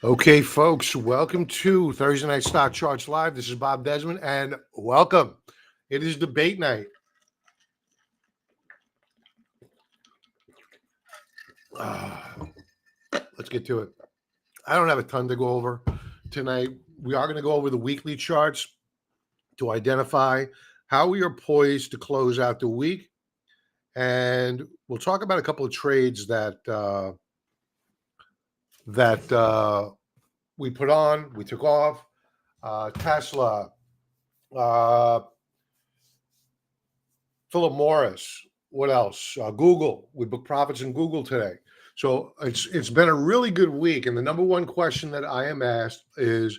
Okay, folks, welcome to Thursday Night Stock Charts Live. This is Bob Desmond, and welcome. It is debate night. Let's get to it. I don't have a ton to go over tonight. We are going to go over the weekly charts to identify how we are poised to close out the week, and we'll talk about a couple of trades that we put on, we took off. Tesla, Philip Morris. What else? Google. We booked profits in Google today. So it's been a really good week. And the number one question that I am asked is,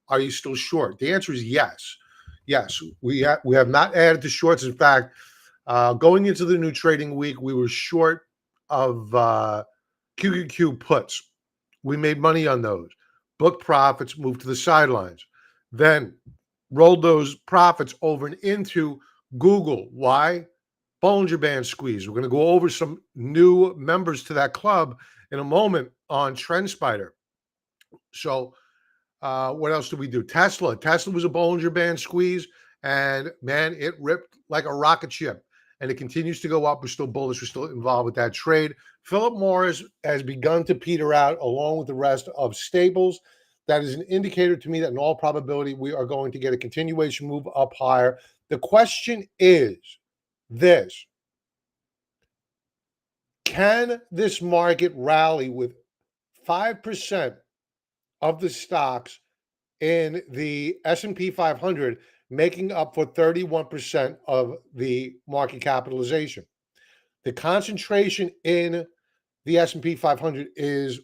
are you still short? The answer is yes. Yes, we have not added to shorts. In fact, going into the new trading week, we were short of QQQ puts. We made money on those. Booked profits, moved to the sidelines. Then rolled those profits over and into Google. Why? Bollinger Band squeeze. We're going to go over some new members to that club in a moment on TrendSpider. So what else did we do? Tesla. Tesla was a Bollinger Band squeeze, and man, it ripped like a rocket ship. And it continues to go up. We're still bullish. We're still involved with that trade. Philip Morris has begun to peter out along with the rest of staples. That is an indicator to me that in all probability, we are going to get a continuation move up higher. The question is this: can this market rally with 5% of the stocks in the S&P 500 making up for 31% of the market capitalization? The concentration in the S&P 500 is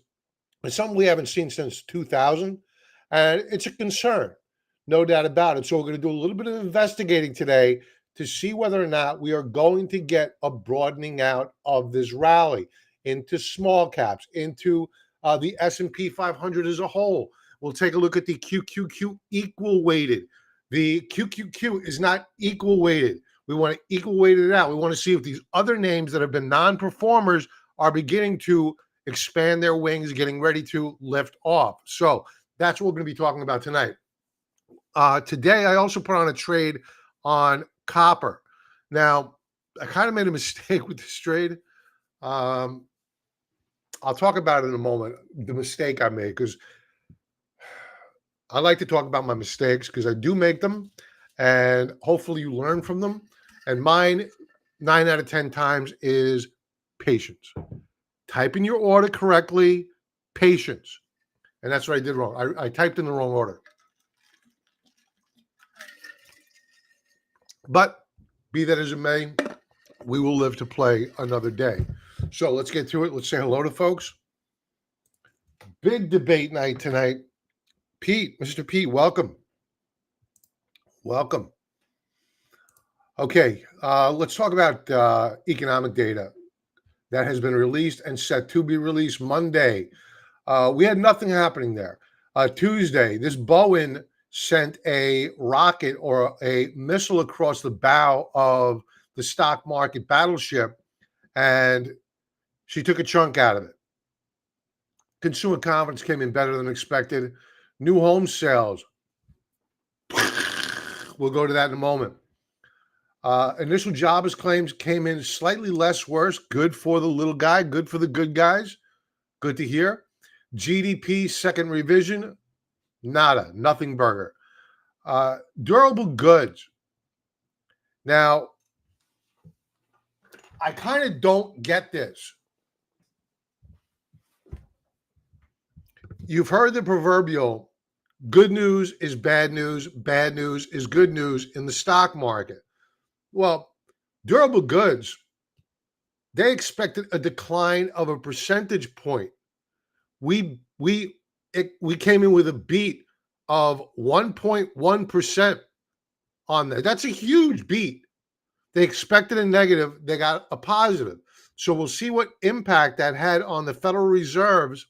something we haven't seen since 2000, and it's a concern, no doubt about it. So we're going to do a little bit of investigating today to see whether or not we are going to get a broadening out of this rally into small caps, into the S&P 500 as a whole. We'll take a look at the QQQ equal weighted. The QQQ is not equal weighted. We want to equal weight it out. We want to see if these other names that have been non-performers are beginning to expand their wings, getting ready to lift off. So that's what we're going to be talking about tonight. Today, I also put on a trade on copper. Now, I kind of made a mistake with this trade. I'll talk about it in a moment, the mistake I made, because I like to talk about my mistakes because I do make them, and hopefully you learn from them. And mine, 9 out of 10 times, is patience. Type in your order correctly, patience. And that's what I did wrong. I typed in the wrong order. But be that as it may, we will live to play another day. So let's get to it. Let's say hello to folks. Big debate night tonight. Pete, Mr. Pete, welcome. Welcome. Okay, let's talk about economic data that has been released and set to be released Monday. We had nothing happening there. Tuesday, this Boeing sent a rocket or a missile across the bow of the stock market battleship, and she took a chunk out of it. Consumer confidence came in better than expected. New home sales. We'll go to that in a moment. Initial jobless claims came in slightly less worse. Good for the little guy. Good for the good guys. Good to hear. GDP second revision. Nada. Nothing burger. Durable goods. Now, I kind of don't get this. You've heard the proverbial good news is bad news is good news in the stock market. Well, durable goods, they expected a decline of a percentage point. We came in with a beat of 1.1% on that. That's a huge beat. They expected a negative. They got a positive. So we'll see what impact that had on the Federal Reserve's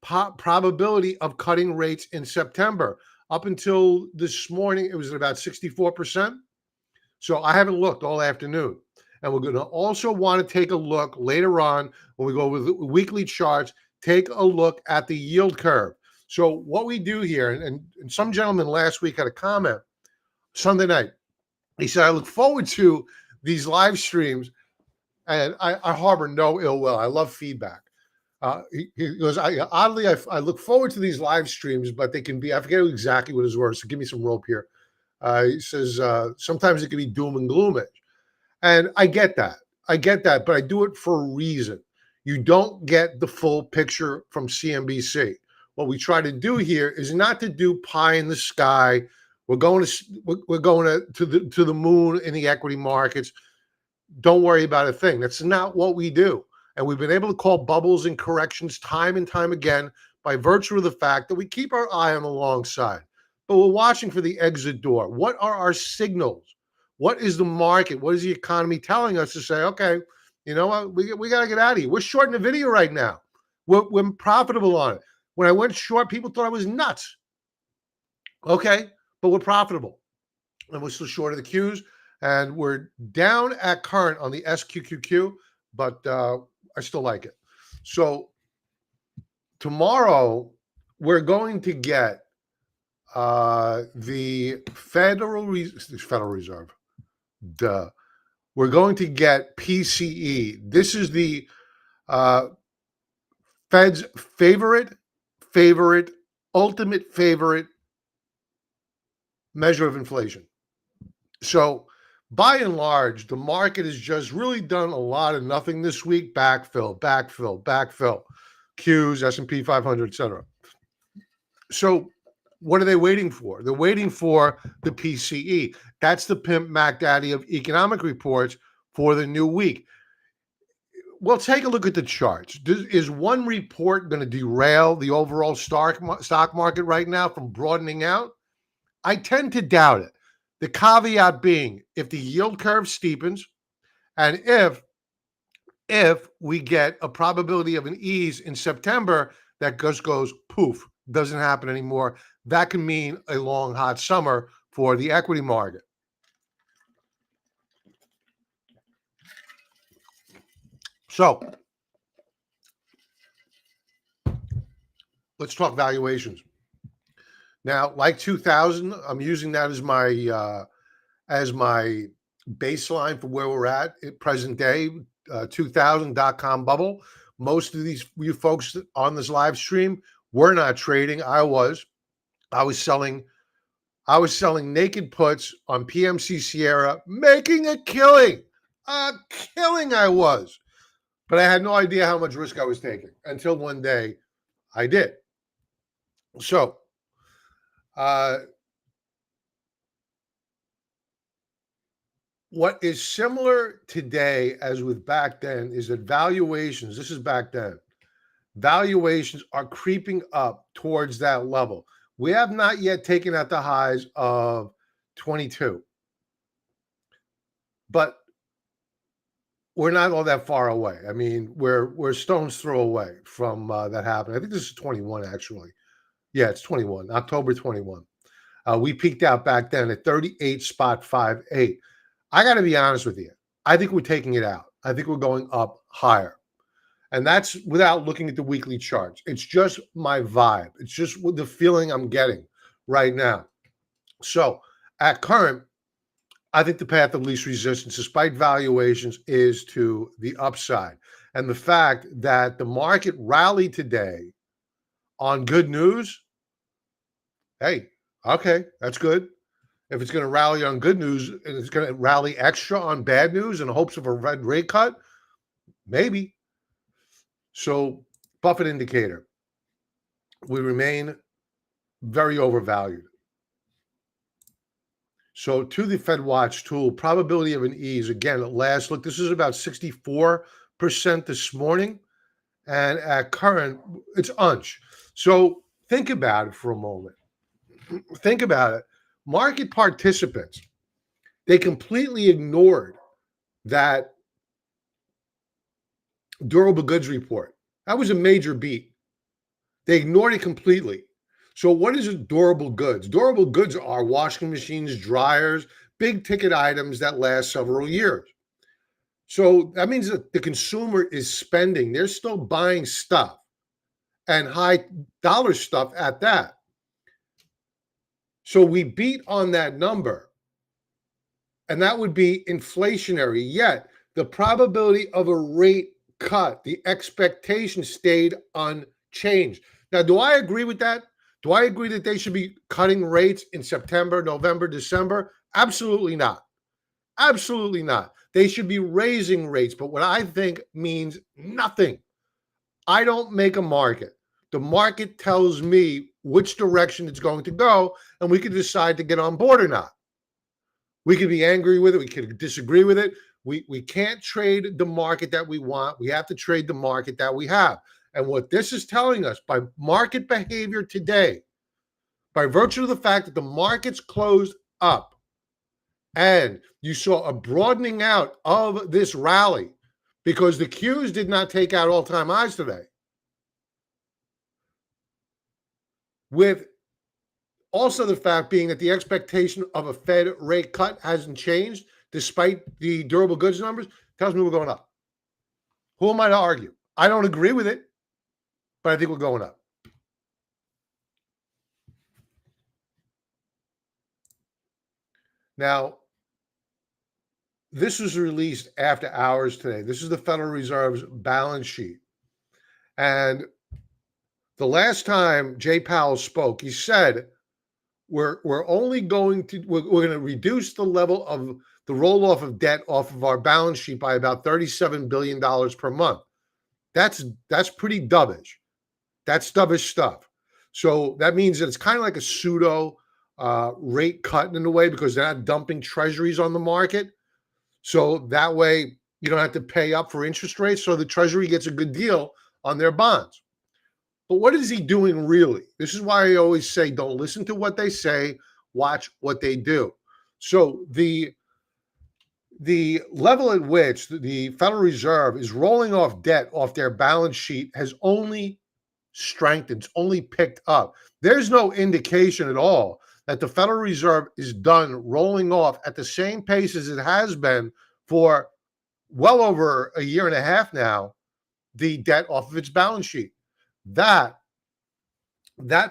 probability of cutting rates in September. Up until this morning, it was at about 64%. So I haven't looked all afternoon. And we're going to also want to take a look later on when we go over the weekly charts take a look at the yield curve. So what we do here, and some gentleman last week had a comment Sunday night. He said, I look forward to these live streams, and I harbor no ill will. I love feedback. He goes, I look forward to these live streams, but they can be, I forget exactly what his words, so give me some rope here. He says, sometimes it can be doom and gloom. And I get that. But I do it for a reason. You don't get the full picture from CNBC. What we try to do here is not to do pie in the sky. We're going to the moon in the equity markets. Don't worry about a thing. That's not what we do. And we've been able to call bubbles and corrections time and time again by virtue of the fact that we keep our eye on the long side. But we're watching for the exit door. What are our signals? What is the market? What is the economy telling us to say, okay, you know what? We got to get out of here. We're shorting the video right now. We're profitable on it. When I went short, people thought I was nuts. Okay, but we're profitable. And we're still short of the Qs. And we're down at current on the SQQQ, but I still like it. So tomorrow, we're going to get the Federal Reserve. Duh. We're going to get PCE. This is the Fed's favorite, ultimate favorite measure of inflation. So by and large, the market has just really done a lot of nothing this week. Backfill. Qs, S&P 500, etc. So what are they waiting for? They're waiting for the PCE. That's the pimp Mac Daddy of economic reports for the new week. Well, take a look at the charts. Is one report going to derail the overall stock market right now from broadening out? I tend to doubt it. The caveat being, if the yield curve steepens, and if we get a probability of an ease in September that just goes poof, doesn't happen anymore, that can mean a long, hot summer for the equity market. So let's talk valuations. Now, like 2000, I'm using that as my baseline for where we're at present day, 2000.com bubble. Most of you folks on this live stream were not trading. I was selling naked puts on PMC Sierra, making a killing. I was. But I had no idea how much risk I was taking until one day I did. So, what is similar today as with back then is that valuations, this is back then, valuations are creeping up towards that level. We have not yet taken out the highs of 22, but we're not all that far away. I mean, we're stone's throw away from that happening. I think this is 21, actually. Yeah, it's 21, October 21. We peaked out back then at 38.58. I got to be honest with you. I think we're taking it out. I think we're going up higher. And that's without looking at the weekly charts. It's just my vibe. It's just the feeling I'm getting right now. So at current, I think the path of least resistance, despite valuations, is to the upside. And the fact that the market rallied today on good news, hey, okay, that's good. If it's going to rally on good news and it's going to rally extra on bad news in hopes of a red rate cut, maybe. So, Buffett indicator, we remain very overvalued. So, to the Fed Watch tool, probability of an ease, again, at last look, this is about 64% this morning. And at current, it's unch. So, think about it for a moment. Think about it. Market participants, they completely ignored that durable goods report. That was a major beat. They ignored it completely. So what is durable goods? Durable goods are washing machines, dryers, big ticket items that last several years. So that means that the consumer is spending. They're still buying stuff. and high dollar stuff at that. So we beat on that number, and that would be inflationary. Yet the probability of a rate cut, the expectation stayed unchanged. Now, do I agree with that? Do I agree that they should be cutting rates in September, November, December? Absolutely not. Absolutely not. They should be raising rates, but what I think means nothing. I don't make a market. The market tells me which direction it's going to go, and we can decide to get on board or not. We could be angry with it. We could disagree with it. We can't trade the market that we want. We have to trade the market that we have. And what this is telling us by market behavior today, by virtue of the fact that the markets closed up and you saw a broadening out of this rally because the Qs did not take out all-time highs today, with also the fact being that the expectation of a Fed rate cut hasn't changed despite the durable goods numbers, tells me we're going up. Who am I to argue? I don't agree with it, but I think we're going up. Now, this was released after hours today. This is the Federal Reserve's balance sheet. And the last time Jay Powell spoke, he said, we're going to reduce the level of the roll-off of debt off of our balance sheet by about $37 billion per month. That's pretty dovish. That's dovish stuff. So that means that it's kind of like a pseudo rate cut in a way because they're not dumping treasuries on the market. So that way you don't have to pay up for interest rates. So the treasury gets a good deal on their bonds. But what is he doing really? This is why I always say, don't listen to what they say, watch what they do. So the level at which the Federal Reserve is rolling off debt off their balance sheet has only strengthened, it's only picked up. There's no indication at all that the Federal Reserve is done rolling off at the same pace as it has been for well over a year and a half now, the debt off of its balance sheet. That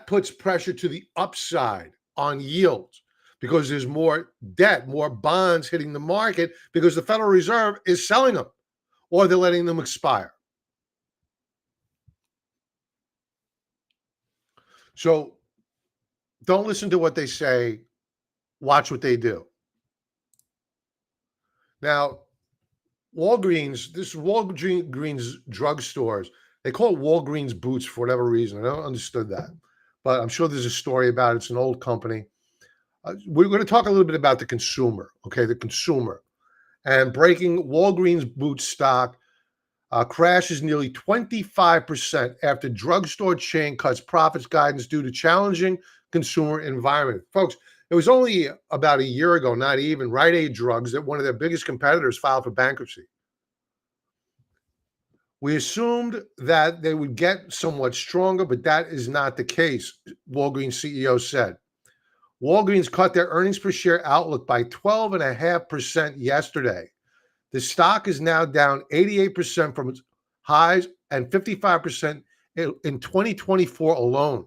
puts pressure to the upside on yields because there's more debt, more bonds hitting the market because the Federal Reserve is selling them or they're letting them expire. So don't listen to what they say, watch what they do. Now, Walgreens drugstores, they call it Walgreens Boots for whatever reason. I don't understand that, but I'm sure there's a story about it. It's an old company. We're going to talk a little bit about the consumer, okay, the consumer. And breaking Walgreens Boots stock crashes nearly 25% after drugstore chain cuts profits guidance due to challenging consumer environment. Folks, it was only about a year ago, not even, Rite Aid Drugs, that one of their biggest competitors filed for bankruptcy. We assumed that they would get somewhat stronger, but that is not the case, Walgreens CEO said. Walgreens cut their earnings per share outlook by 12.5% yesterday. The stock is now down 88% from its highs and 55% in 2024 alone.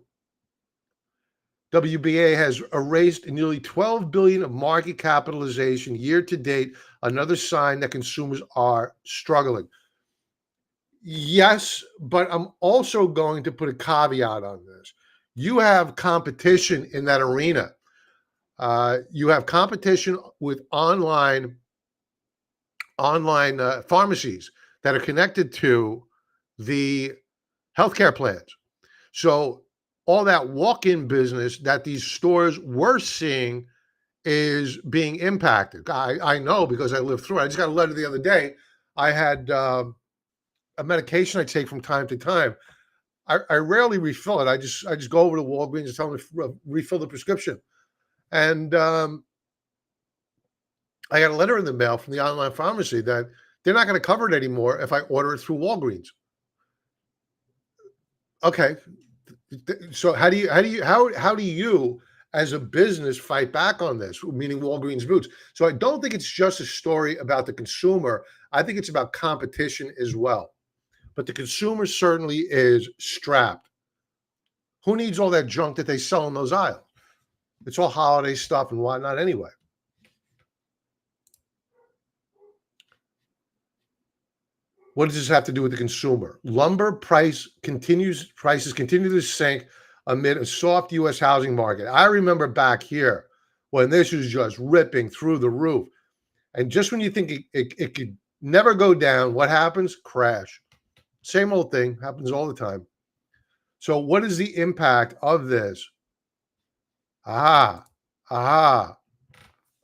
WBA has erased nearly $12 billion of market capitalization year to date, another sign that consumers are struggling. Yes, but I'm also going to put a caveat on this. You have competition in that arena. You have competition with online pharmacies that are connected to the healthcare plans. So all that walk-in business that these stores were seeing is being impacted. I know because I lived through it. I just got a letter the other day. I had a medication I take from time to time. I rarely refill it. I just go over to Walgreens and tell them to refill the prescription. And I got a letter in the mail from the online pharmacy that they're not going to cover it anymore if I order it through Walgreens. Okay, so how do you as a business fight back on this? Meaning Walgreens Boots. So I don't think it's just a story about the consumer. I think it's about competition as well. But the consumer certainly is strapped. Who needs all that junk that they sell in those aisles? It's all holiday stuff and whatnot anyway. What does this have to do with the consumer? Lumber prices continue to sink amid a soft U.S. housing market. I remember back here when this was just ripping through the roof. And just when you think it could never go down, what happens? Crash. Same old thing. Happens all the time. So what is the impact of this?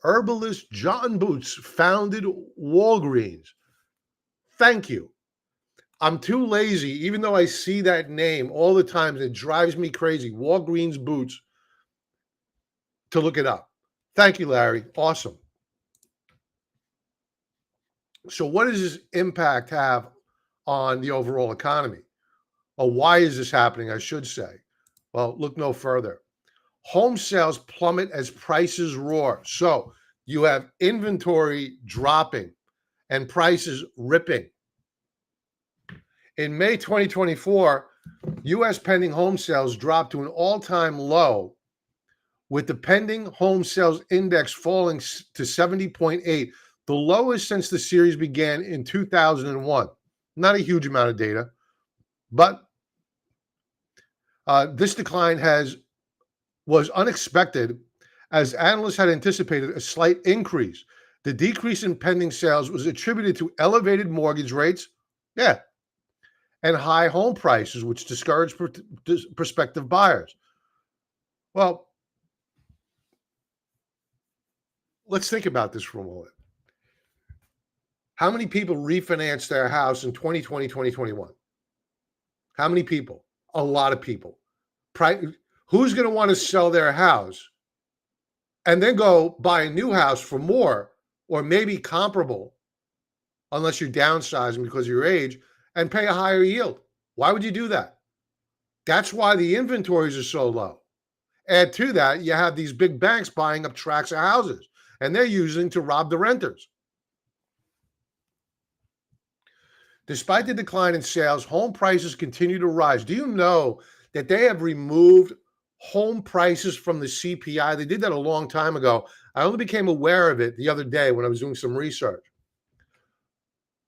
Herbalist John Boots founded Walgreens. Thank you. I'm too lazy, even though I see that name all the time, and it drives me crazy. Walgreens Boots, to look it up. Thank you, Larry. Awesome. So what does this impact have on the overall economy? Or why is this happening, I should say? Well, look no further. Home sales plummet as prices roar. So you have inventory dropping and prices ripping. In May 2024, U.S. pending home sales dropped to an all-time low, with the pending home sales index falling to 70.8, the lowest since the series began in 2001. Not a huge amount of data, but this decline was unexpected, as analysts had anticipated a slight increase. The decrease in pending sales was attributed to elevated mortgage rates, and high home prices, which discouraged prospective buyers. Well, let's think about this for a moment. How many people refinanced their house in 2020, 2021? How many people? A lot of people. Who's going to want to sell their house and then go buy a new house for more or maybe comparable, unless you're downsizing because of your age, and pay a higher yield? Why would you do that? That's why the inventories are so low. Add to that, you have these big banks buying up tracts of houses, and they're using to rob the renters. Despite the decline in sales, home prices continue to rise. Do you know that they have removed home prices from the CPI? They did that a long time ago. I only became aware of it the other day when I was doing some research.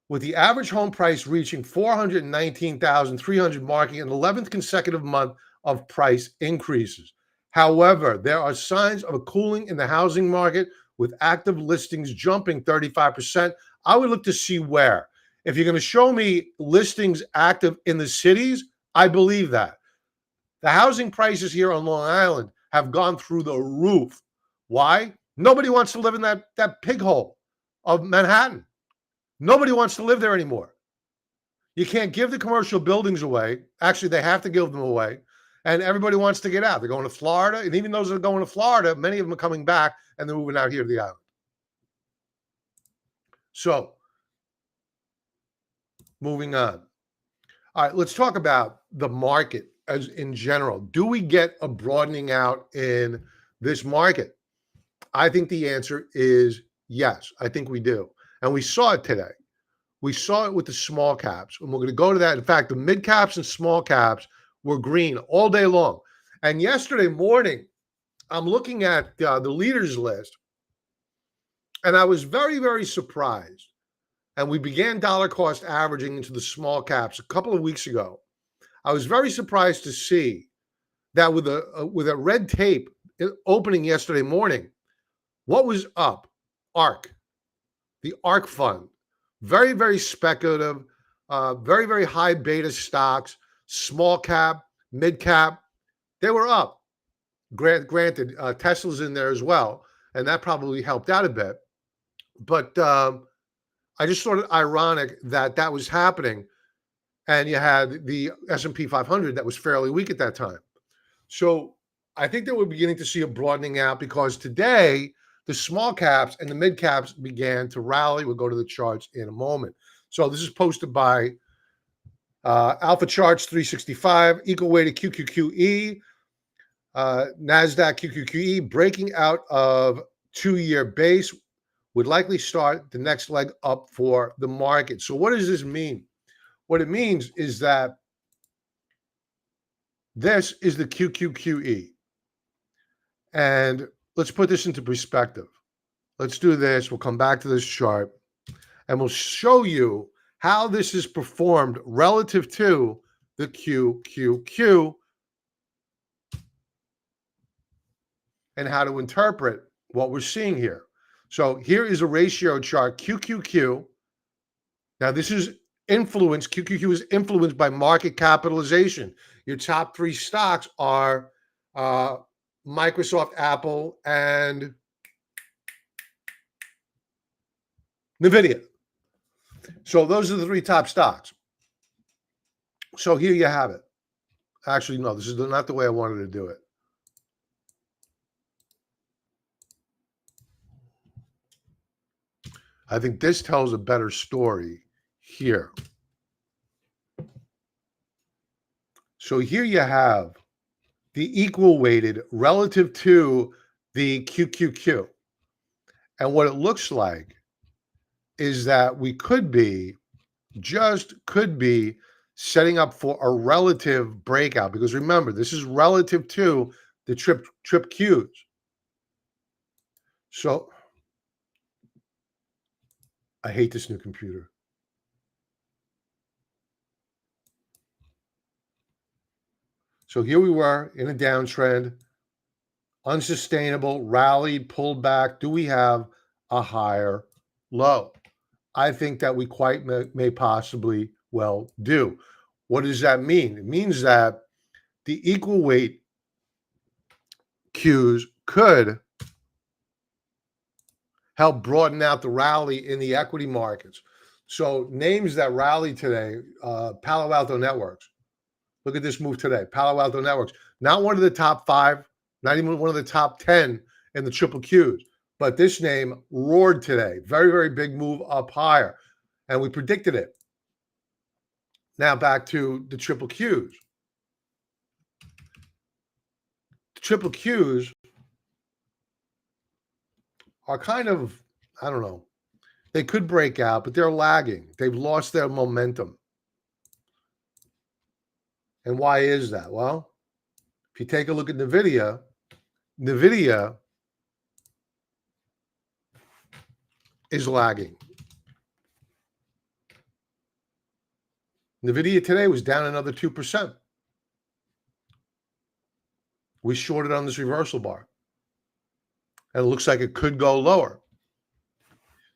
With the average home price reaching $419,300, marking an 11th consecutive month of price increases. However, there are signs of a cooling in the housing market, with active listings jumping 35%. I would look to see where. If you're going to show me listings active in the cities, I believe that. The housing prices here on Long Island have gone through the roof. Why? Nobody wants to live in that pig hole of Manhattan. Nobody wants to live there anymore. You can't give the commercial buildings away. Actually, they have to give them away. And everybody wants to get out. They're going to Florida. And even those that are going to Florida, many of them are coming back and they're moving out here to the island. So, moving on. All right, let's talk about the market as in general. Do we get a broadening out in this market? I think the answer is yes. I think we do. And we saw it today. We saw it with the small caps, and we're going to go to that. In fact, the mid caps and small caps were green all day long. And yesterday morning, I'm looking at the leaders list, and I was very, very surprised. And we began dollar cost averaging into the small caps a couple of weeks ago. I was very surprised to see that with a red tape opening yesterday morning, what was up? ARK. The ARK fund, very, very speculative, very, very high beta stocks, small cap, mid cap, they were up. Granted, Tesla's in there as well, and that probably helped out a bit. But I just thought it ironic that that was happening, and you had the S&P 500 that was fairly weak at that time. So I think that we're beginning to see a broadening out, because today, the small caps and the mid caps began to rally. We'll go to the charts in a moment. So this is posted by Alpha Charts 365, equal weighted QQQE, NASDAQ QQQE breaking out of 2-year base would likely start the next leg up for the market. So what does this mean? What it means is that This is the QQQE. And let's put this into perspective. Let's do this. We'll come back to this chart and we'll show you how this is performed relative to the QQQ and how to interpret what we're seeing here. So here is a ratio chart, QQQ. Now this is influenced, QQQ is influenced by market capitalization. Your top three stocks are Microsoft, Apple, and NVIDIA. So those are the three top stocks. So here you have it. Actually, no, this is not the way I wanted to do it. I think this tells a better story here. So here you have the equal weighted relative to the QQQ. And what it looks like is that we could be setting up for a relative breakout, because remember, this is relative to the trip Qs. So I hate this new computer. So here we were in a downtrend, unsustainable, rallied, pulled back. Do we have a higher low? I think that we quite may possibly well do. What does that mean? It means that the equal weight Qs could help broaden out the rally in the equity markets. So names that rallied today, Palo Alto Networks. Look at this move today. Palo Alto Networks, not one of the top 5, not even one of the top 10 in the triple Qs, but this name roared today. Very, very big move up higher. And we predicted it. Now back to the triple Qs. The triple Qs are kind of, I don't know, they could break out, but they're lagging. They've lost their momentum. And why is that? Well, if you take a look at NVIDIA is lagging. NVIDIA today was down another 2%. We shorted on this reversal bar. And it looks like it could go lower.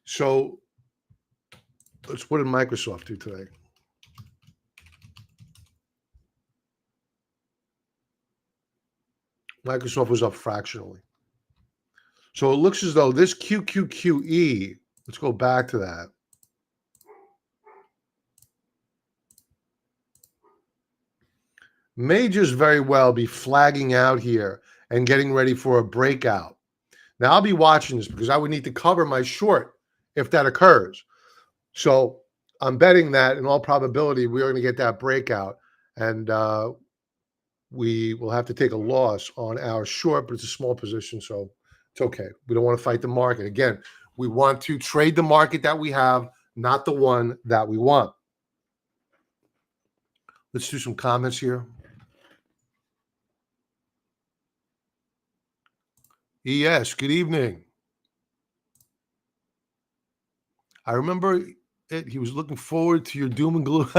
So what did Microsoft do today? Microsoft was up fractionally. So it looks as though this QQQE, let's go back to that. May just very well be flagging out here and getting ready for a breakout. Now, I'll be watching this because I would need to cover my short if that occurs. So I'm betting that in all probability, we're going to get that breakout. And we will have to take a loss on our short, but it's a small position, so it's okay. We don't want to fight the market. Again, we want to trade the market that we have, not the one that we want. Let's do some comments here. Yes, good evening. I remember it. He was looking forward to your doom and gloom.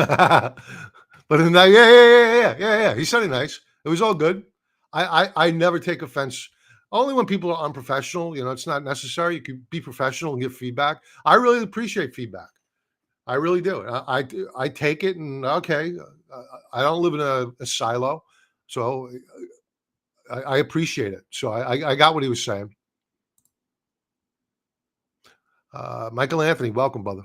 But yeah. He said it nice. It was all good. I never take offense. Only when people are unprofessional. It's not necessary. You can be professional and give feedback. I really appreciate feedback. I really do. I take it and okay. I don't live in a silo, so I appreciate it. So I got what he was saying. Michael Anthony, welcome, brother.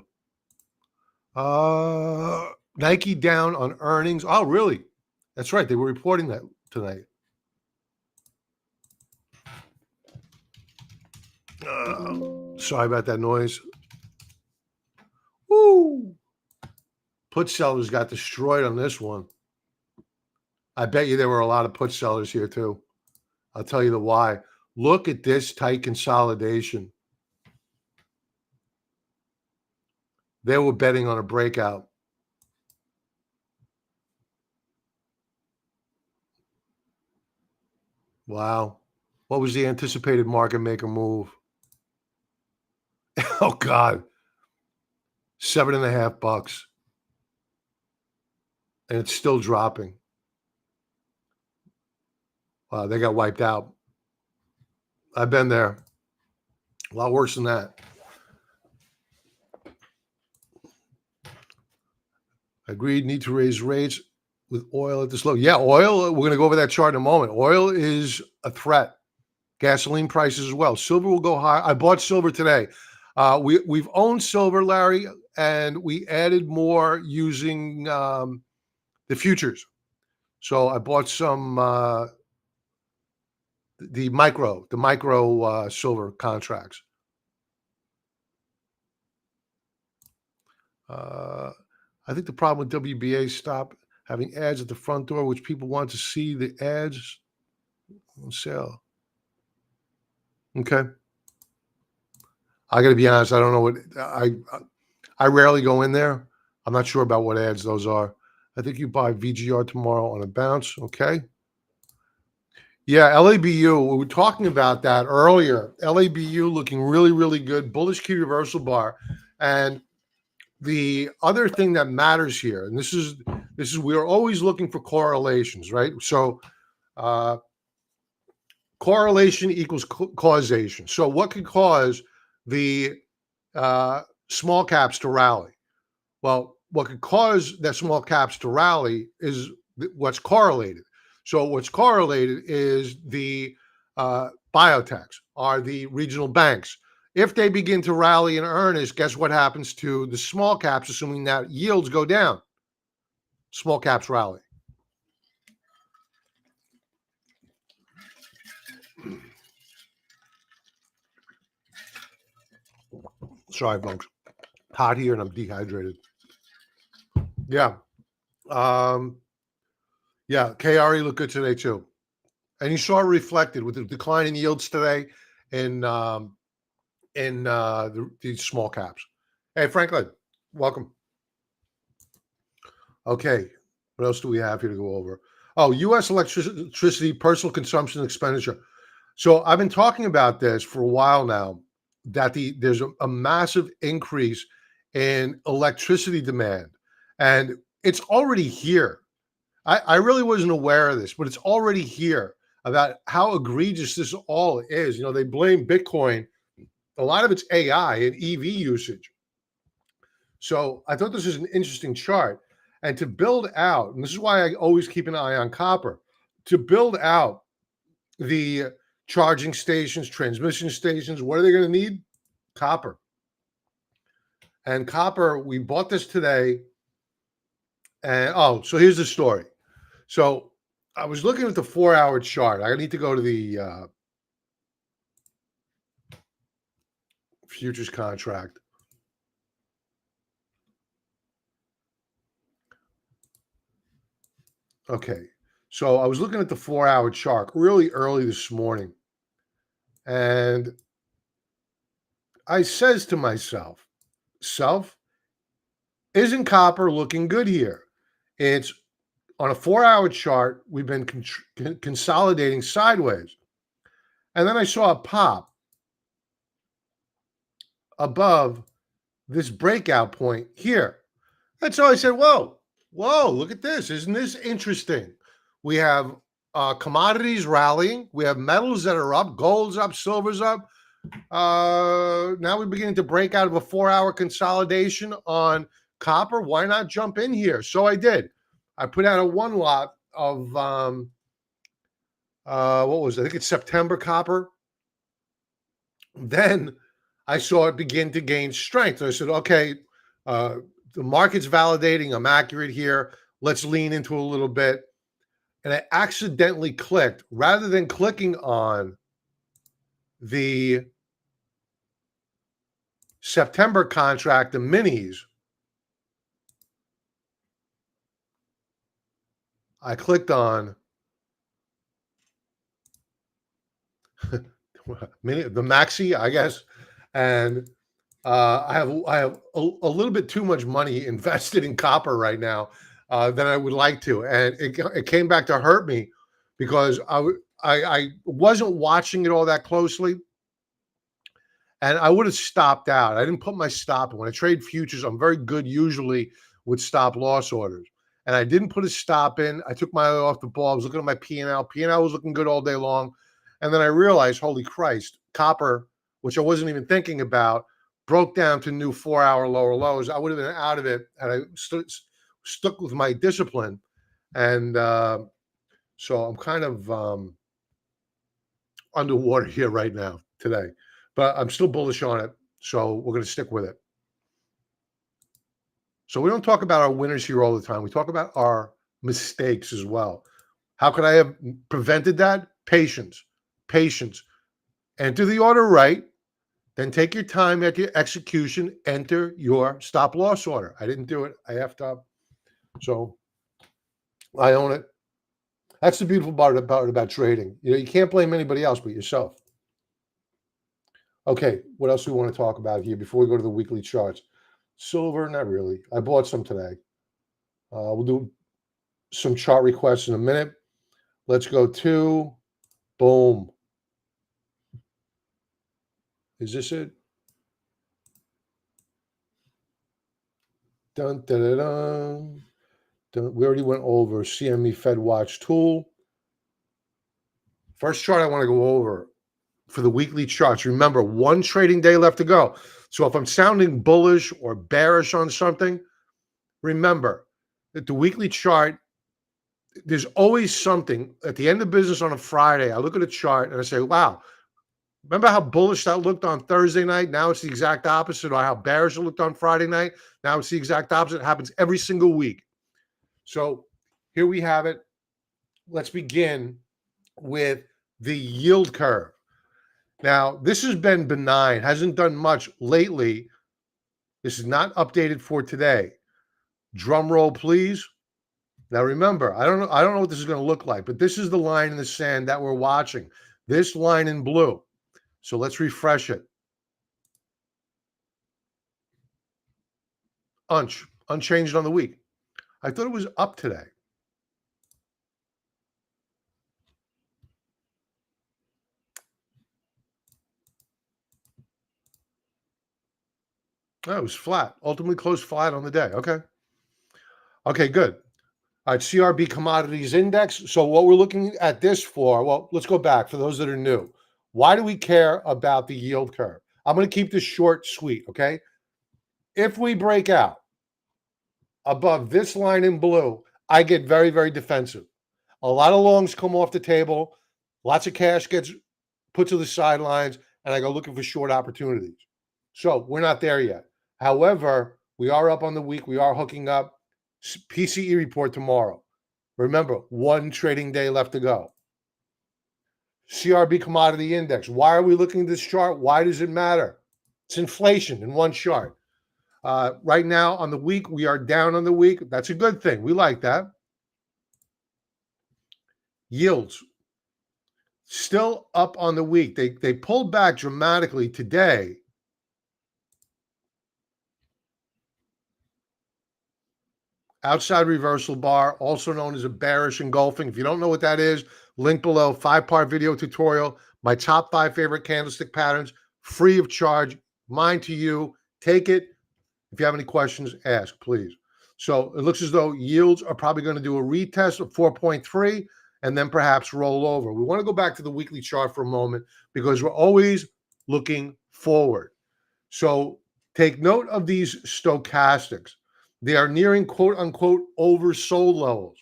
Nike down on earnings. Oh, really? That's right. They were reporting that tonight. Sorry about that noise. Woo! Put sellers got destroyed on this one. I bet you there were a lot of put sellers here too. I'll tell you the why. Look at this tight consolidation. They were betting on a breakout. Wow. What was the anticipated market maker move? Oh God, $7.50, and it's still dropping. Wow, they got wiped out. I've been there. A lot worse than that. Agreed. Need to raise rates with oil at this low. Yeah, oil. We're going to go over that chart in a moment. Oil is a threat. Gasoline prices as well. Silver will go high. I bought silver today. We've owned silver, Larry, and we added more using the futures. So I bought some the micro silver contracts. I think the problem with WBA stop having ads at the front door, which people want to see the ads on sale. Okay. I got to be honest. I don't know what I rarely go in there. I'm not sure about what ads those are. I think you buy VGR tomorrow on a bounce. Okay. Yeah, LABU. We were talking about that earlier. LABU looking really, really good. Bullish key reversal bar. And the other thing that matters here, and this is we're always looking for correlations, right? So correlation equals causation. So what could cause the small caps to rally? Well, what could cause that small caps to rally is what's correlated. So what's correlated is the biotechs, are the regional banks. If they begin to rally in earnest, guess what happens to the small caps, assuming that yields go down? Small caps rally. Sorry, folks. Hot here and I'm dehydrated. Yeah. Yeah, KRE looked good today too. And you saw it reflected with the decline in yields today in the small caps. Hey, Franklin, welcome. Okay, what else do we have here to go over? Oh, U.S. electricity personal consumption expenditure. So I've been talking about this for a while now, that there's a massive increase in electricity demand, and it's already here. I really wasn't aware of this, but it's already here about how egregious this all is. You know, they blame Bitcoin. A lot of it's AI and EV usage. So I thought this was an interesting chart. And to build out, and this is why I always keep an eye on copper, to build out the charging stations, transmission stations, what are they going to need? Copper. And copper, we bought this today. And so here's the story. So I was looking at the 4-hour chart. I need to go to the futures contract. Okay. So I was looking at the 4-hour chart really early this morning. And I says to myself, isn't copper looking good here? It's on a 4-hour chart. We've been consolidating sideways. And then I saw a pop above this breakout point here. And so I said, whoa, look at this. Isn't this interesting? We have commodities rallying. We have metals that are up. Gold's up. Silver's up. Now we're beginning to break out of a 4-hour consolidation on copper. Why not jump in here? So I did. I put out a one lot of, what was it? I think it's September copper. Then I saw it begin to gain strength. I said, okay, the market's validating. I'm accurate here. Let's lean into a little bit. And I accidentally clicked, rather than clicking on the September contract, the minis, I clicked on the maxi, I guess, and I have a little bit too much money invested in copper right now than I would like to, and it came back to hurt me because I wasn't watching it all that closely, and I would have stopped out. I didn't put my stop in. When I trade futures, I'm very good usually with stop loss orders. And I didn't put a stop in. I took my eye off the ball. I was looking at my P&L. P&L was looking good all day long. And then I realized, holy Christ, copper, which I wasn't even thinking about, broke down to new 4-hour lower lows. I would have been out of it had I stuck with my discipline. And so I'm kind of underwater here right now today, but I'm still bullish on it. So we're going to stick with it. So we don't talk about our winners here all the time. We talk about our mistakes as well. How could I have prevented that? Patience, patience. Enter the order right, then take your time at your execution. Enter your stop loss order. I didn't do it. I effed up. So I own it. That's the beautiful part about trading. You can't blame anybody else but yourself. Okay, what else do we want to talk about here before we go to the weekly charts? Silver, not really. I bought some today. We'll do some chart requests in a minute. Let's go to, boom. Is this it? Dun, dun, dun, dun. Dun. We already went over CME Fed Watch tool. First chart I want to go over for the weekly charts. Remember, one trading day left to go. So if I'm sounding bullish or bearish on something, remember that the weekly chart, there's always something at the end of business on a Friday. I look at a chart and I say, wow, remember how bullish that looked on Thursday night? Now it's the exact opposite. Or how bearish it looked on Friday night? Now it's the exact opposite. It happens every single week. So here we have it. Let's begin with the yield curve. Now, this has been benign, hasn't done much lately. This is not updated for today. Drum roll, please. Now remember, I don't know what this is going to look like, but this is the line in the sand that we're watching. This line in blue. So let's refresh it. Unchanged on the week. I thought it was up today. Oh, it was flat. Ultimately closed flat on the day. Okay. Okay, good. All right, CRB Commodities Index. So what we're looking at this for, well, let's go back for those that are new. Why do we care about the yield curve? I'm going to keep this short, sweet, okay? If we break out above this line in blue, I get very, very defensive. A lot of longs come off the table. Lots of cash gets put to the sidelines, and I go looking for short opportunities. So we're not there yet. However, we are up on the week. We are hooking up. PCE report tomorrow. Remember, one trading day left to go. CRB Commodity Index. Why are we looking at this chart? Why does it matter? It's inflation in one chart. Right now on the week, we are down on the week. That's a good thing. We like that. Yields still up on the week. They pulled back dramatically today. Outside reversal bar, also known as a bearish engulfing. If you don't know what that is, link below, 5-part video tutorial, my top 5 favorite candlestick patterns, free of charge, mine to you. Take it. If you have any questions, ask, please. So it looks as though yields are probably going to do a retest of 4.3 and then perhaps roll over. We want to go back to the weekly chart for a moment because we're always looking forward. So take note of these stochastics. They are nearing quote-unquote oversold levels.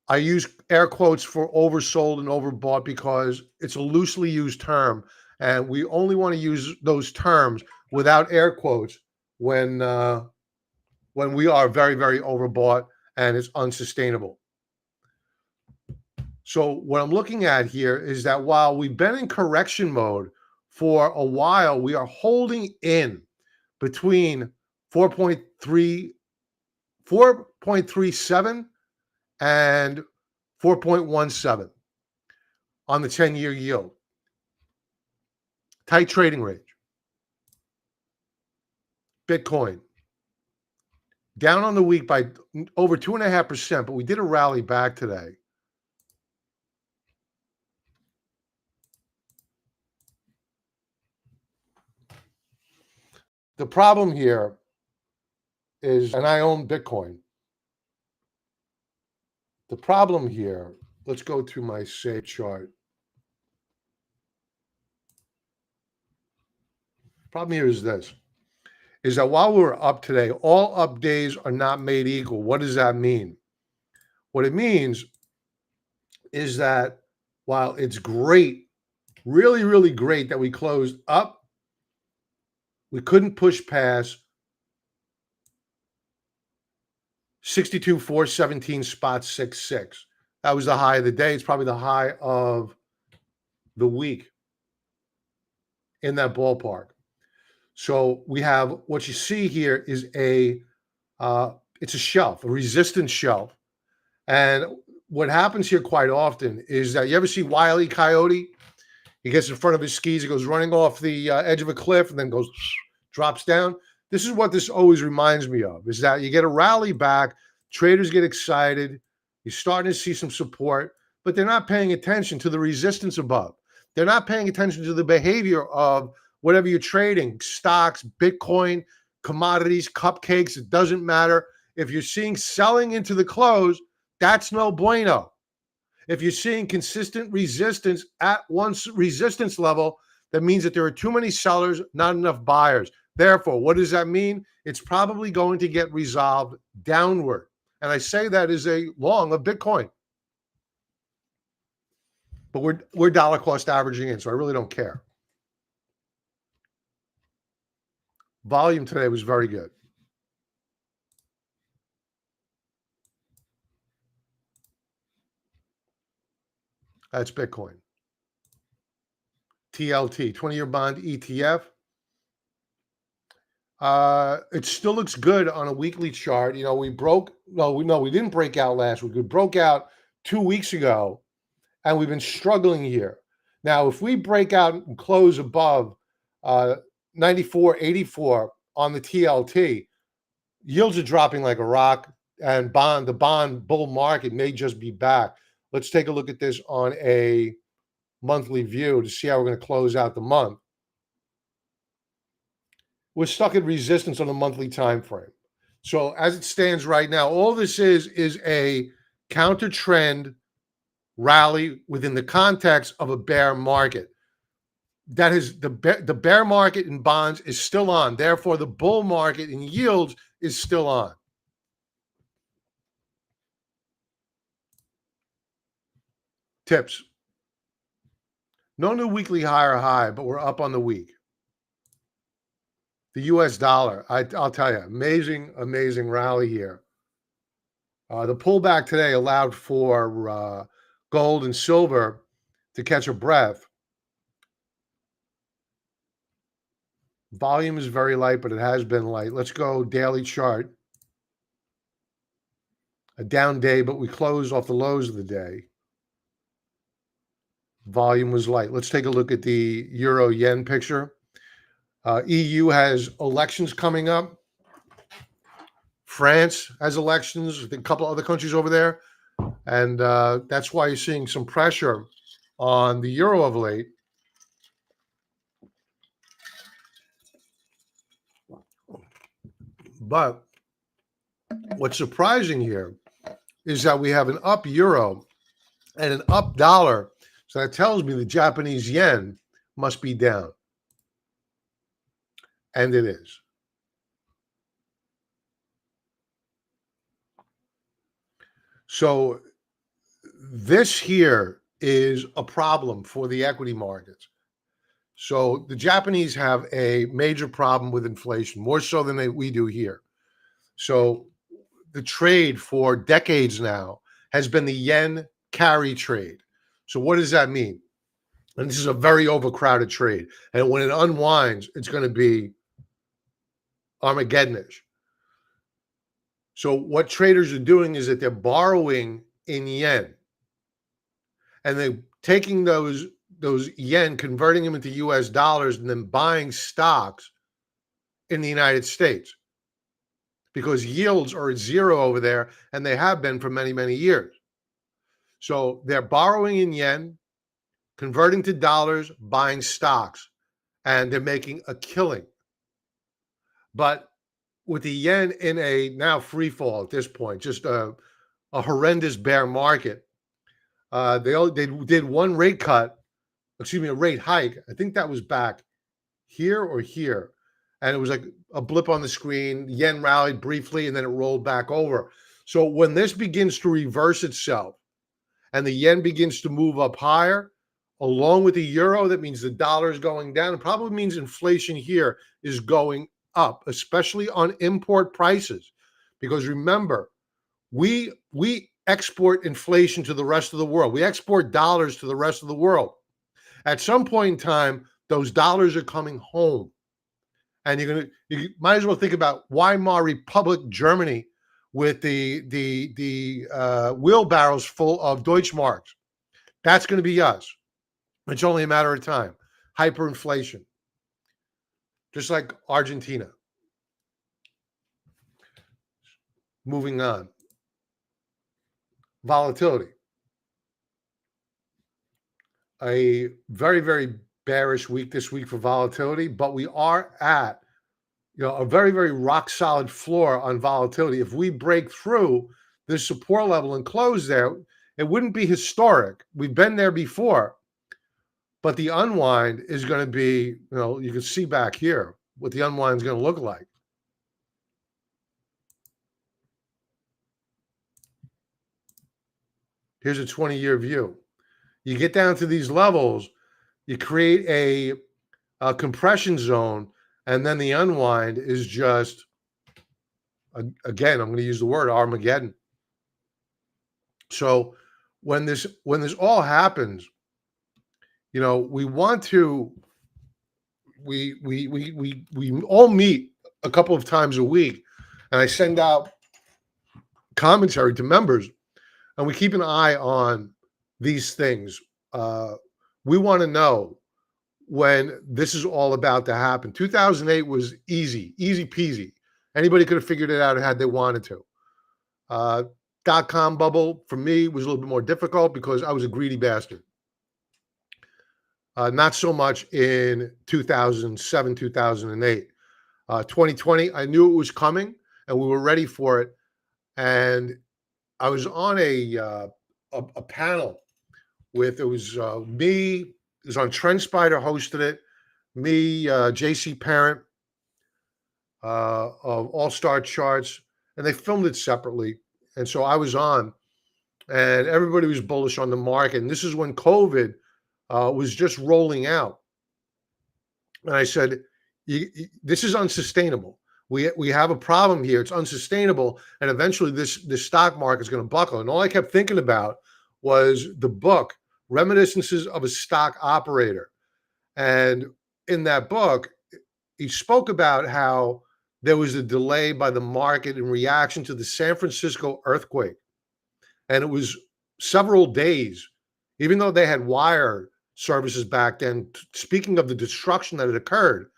I use air quotes for oversold and overbought because it's a loosely used term, and we only want to use those terms without air quotes when we are very, very overbought and it's unsustainable. So what I'm looking at here is that while we've been in correction mode for a while, we are holding in between 4.37 and 4.17 on the 10-year yield. Tight trading range. Bitcoin down on the week by over 2.5%, but we did a rally back today. The problem here is, and I own Bitcoin. The problem here, let's go to my safe chart. Problem here is this, is that while we're up today, all up days are not made equal. What does that mean? What it means is that while it's great, really, really great that we closed up, we couldn't push past 62,417 spot 66. That was the high of the day. It's probably the high of the week in that ballpark. So we have what you see here is it's a shelf, a resistance shelf. And what happens here quite often is that you ever see Wile E. Coyote? He gets in front of his skis, he goes running off the edge of a cliff and then goes, drops down. This is what this always reminds me of, is that you get a rally back, traders get excited, you're starting to see some support, but they're not paying attention to the resistance above. They're not paying attention to the behavior of whatever you're trading, stocks, Bitcoin, commodities, cupcakes, it doesn't matter. If you're seeing selling into the close, that's no bueno. If you're seeing consistent resistance at one resistance level, that means that there are too many sellers, not enough buyers. Therefore, what does that mean? It's probably going to get resolved downward. And I say that as a long of Bitcoin. But we're dollar cost averaging in, so I really don't care. Volume today was very good. That's Bitcoin. TLT, 20-year bond ETF. It still looks good on a weekly chart. You know, we didn't break out last week. We broke out 2 weeks ago, and we've been struggling here. Now, if we break out and close above 94.84 on the TLT, yields are dropping like a rock, and the bond bull market may just be back. Let's take a look at this on a monthly view to see how we're going to close out the month. We're stuck at resistance on the monthly time frame. So as it stands right now, all this is a counter trend rally within the context of a bear market. That is the bear market in bonds is still on. Therefore, the bull market in yields is still on. Tips. No new weekly high or high, but we're up on the week. The US dollar, I'll tell you, amazing, amazing rally here. The pullback today allowed for gold and silver to catch a breath. Volume is very light, but it has been light. Let's go daily chart. A down day, but we closed off the lows of the day. Volume was light. Let's take a look at the euro yen picture. EU has elections coming up. France has elections. I think a couple other countries over there. And that's why you're seeing some pressure on the euro of late. But what's surprising here is that we have an up euro and an up dollar. So that tells me the Japanese yen must be down. And it is. So this here is a problem for the equity markets. So the Japanese have a major problem with inflation, more so than we do here. So the trade for decades now has been the yen carry trade. So what does that mean? And this is a very overcrowded trade. And when it unwinds, it's going to be Armageddonish. So what traders are doing is that they're borrowing in yen. And they're taking those yen, converting them into US dollars, and then buying stocks in the United States. Because yields are at zero over there, and they have been for many, many years. So they're borrowing in yen, converting to dollars, buying stocks, and they're making a killing. But with the yen in a now free fall at this point, just a horrendous bear market, they did one rate cut, excuse me, a rate hike. I think that was back here or here. And it was like a blip on the screen. Yen rallied briefly and then it rolled back over. So when this begins to reverse itself and the yen begins to move up higher, along with the euro, that means the dollar is going down. It probably means inflation here is going up, especially on import prices. Because remember, we export inflation to the rest of the world. We export dollars to the rest of the world. At some point in time, those dollars are coming home. And you might as well think about Weimar Republic Germany with the wheelbarrows full of Deutschmarks. That's going to be us. It's only a matter of time. Hyperinflation, just like Argentina. Moving on. Volatility. A very, very bearish week this week for volatility, but we are at a very, very rock solid floor on volatility. If we break through this support level and close there, it wouldn't be historic. We've been there before, but the unwind is going to be, you can see back here what the unwind is going to look like. Here's a 20-year view. You get down to these levels, you create a compression zone, and then the unwind is just, again, I'm going to use the word Armageddon. So when this all happens, we want to we all meet a couple of times a week, and I send out commentary to members, and we keep an eye on these things. We want to know when this is all about to happen. 2008 was easy peasy. Anybody could have figured it out had they wanted to. Dot-com bubble for me was a little bit more difficult because I was a greedy bastard. Not so much in 2007, 2008. 2020, I knew it was coming and we were ready for it. And I was on a panel with, it was me, it was on TrendSpider hosted it, me, JC Parent of All Star Charts, and they filmed it separately. And so I was on, and everybody was bullish on the market. And this is when COVID was just rolling out. And I said, this is unsustainable. We have a problem here. It's unsustainable. And eventually this stock market is going to buckle. And all I kept thinking about was the book, Reminiscences of a Stock Operator. And in that book, he spoke about how there was a delay by the market in reaction to the San Francisco earthquake. And it was several days, even though they had wire services back then. Speaking of the destruction that had occurred,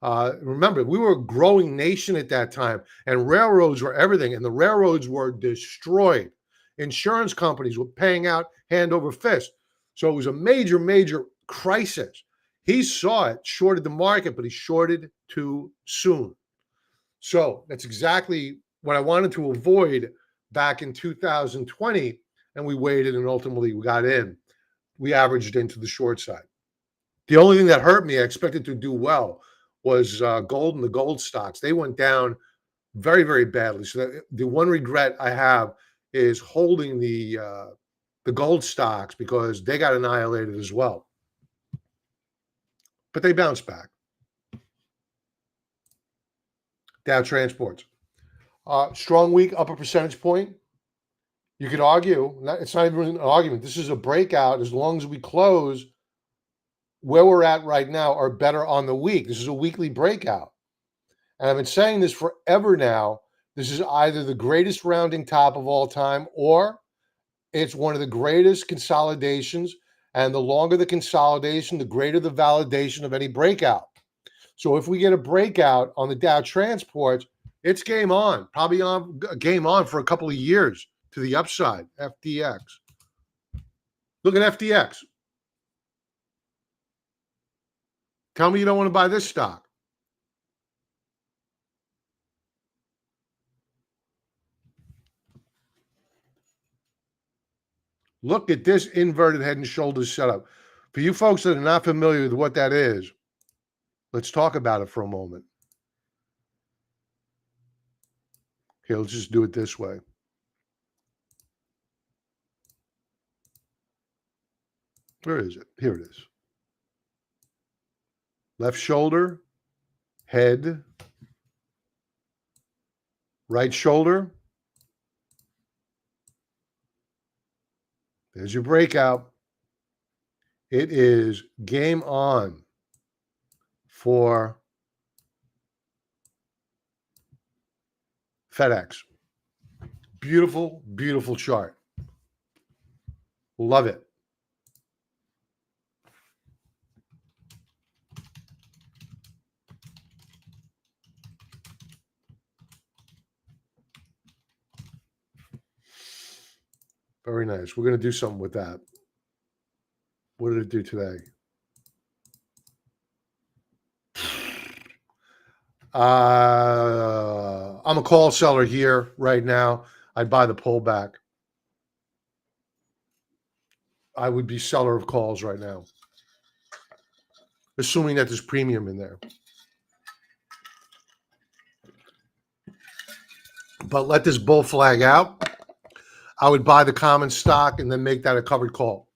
remember, we were a growing nation at that time, and railroads were everything, and the railroads were destroyed. Insurance companies were paying out hand over fist. So it was a major, major crisis. He saw it, shorted the market, but he shorted too soon. So that's exactly what I wanted to avoid back in 2020, and we waited, and ultimately we got in. We averaged into the short side. The only thing that hurt me, I expected to do well, was gold and the gold stocks. They went down very, very badly. So the one regret I have is holding the gold stocks because they got annihilated as well. But they bounced back. Dow Transports. Strong week, up a percentage point. You could argue, it's not even an argument. This is a breakout. As long as we close where we're at right now or better on the week. This is a weekly breakout. And I've been saying this forever now. This is either the greatest rounding top of all time or it's one of the greatest consolidations. And the longer the consolidation, the greater the validation of any breakout. So if we get a breakout on the Dow Transports, it's game on. Probably on game on for a couple of years to the upside. FDX. Look at FDX. Tell me you don't want to buy this stock. Look at this inverted head and shoulders setup. For you folks that are not familiar with what that is, let's talk about it for a moment. Here, let's just do it this way. Where is it? Here it is. Left shoulder, head, right shoulder. There's your breakout. It is game on for FedEx. Beautiful, beautiful chart. Love it. Very nice. We're going to do something with that. What did it do today? I'm a call seller here right now. I'd buy the pullback. I would be seller of calls right now, assuming that there's premium in there. But let this bull flag out. I would buy the common stock and then make that a covered call.